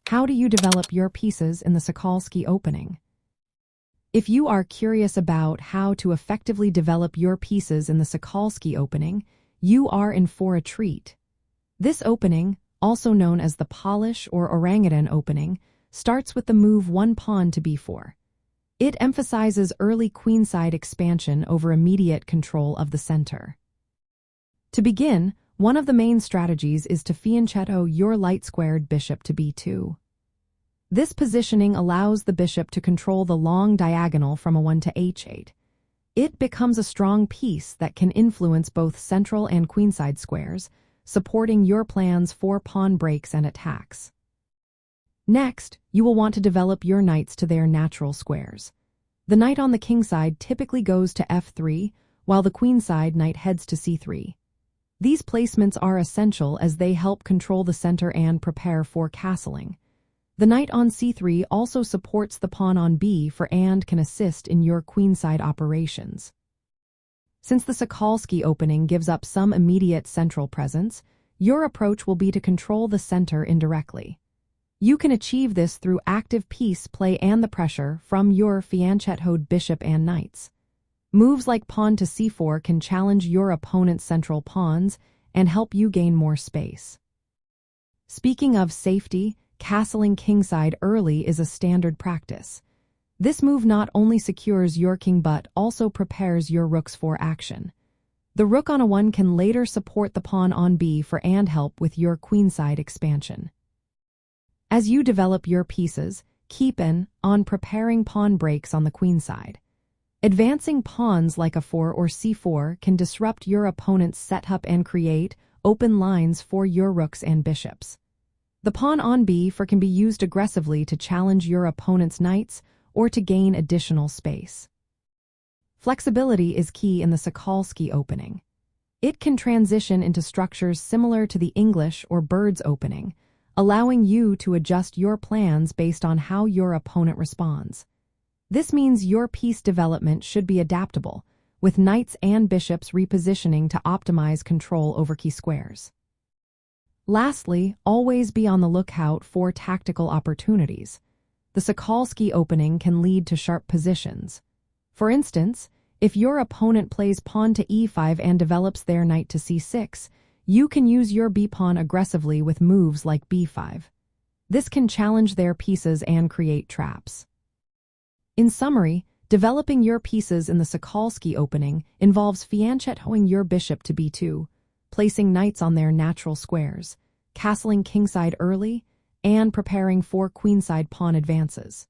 How do you develop your pieces in the Sokolsky Opening? If you are curious about how to effectively develop your pieces in the Sokolsky Opening, you are in for a treat. This opening, also known as the Polish or orangutan opening, starts with the move one pawn to b4. It emphasizes early queenside expansion over immediate control of the center. To begin, one of the main strategies is to fianchetto your light-squared bishop to b2. This positioning allows the bishop to control the long diagonal from a1 to h8. It becomes a strong piece that can influence both central and queenside squares, supporting your plans for pawn breaks and attacks. Next, you will want to develop your knights to their natural squares. The knight on the kingside typically goes to f3, while the queenside knight heads to c3. These placements are essential as they help control the center and prepare for castling. The knight on c3 also supports the pawn on b4 and can assist in your queenside operations. Since the Sokolsky Opening gives up some immediate central presence, your approach will be to control the center indirectly. You can achieve this through active piece play and the pressure from your fianchettoed bishop and knights. Moves like pawn to c4 can challenge your opponent's central pawns and help you gain more space. Speaking of safety, castling kingside early is a standard practice. This move not only secures your king but also prepares your rooks for action. The rook on a1 can later support the pawn on b4 and help with your queenside expansion. As you develop your pieces, keep an eye on preparing pawn breaks on the queenside. Advancing pawns like a4 or c4 can disrupt your opponent's setup and create open lines for your rooks and bishops. The pawn on b4 can be used aggressively to challenge your opponent's knights or to gain additional space. Flexibility is key in the Sokolsky Opening. It can transition into structures similar to the English or Bird's Opening, allowing you to adjust your plans based on how your opponent responds. This means your piece development should be adaptable, with knights and bishops repositioning to optimize control over key squares. Lastly, always be on the lookout for tactical opportunities. The Sokolsky Opening can lead to sharp positions. For instance, if your opponent plays pawn to e5 and develops their knight to c6, you can use your b-pawn aggressively with moves like b5. This can challenge their pieces and create traps. In summary, developing your pieces in the Sokolsky Opening involves fianchettoing your bishop to b2, placing knights on their natural squares, castling kingside early, and preparing for queenside pawn advances.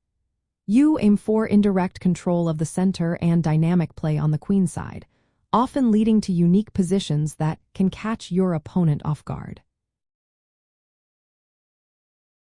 You aim for indirect control of the center and dynamic play on the queenside, often leading to unique positions that can catch your opponent off guard.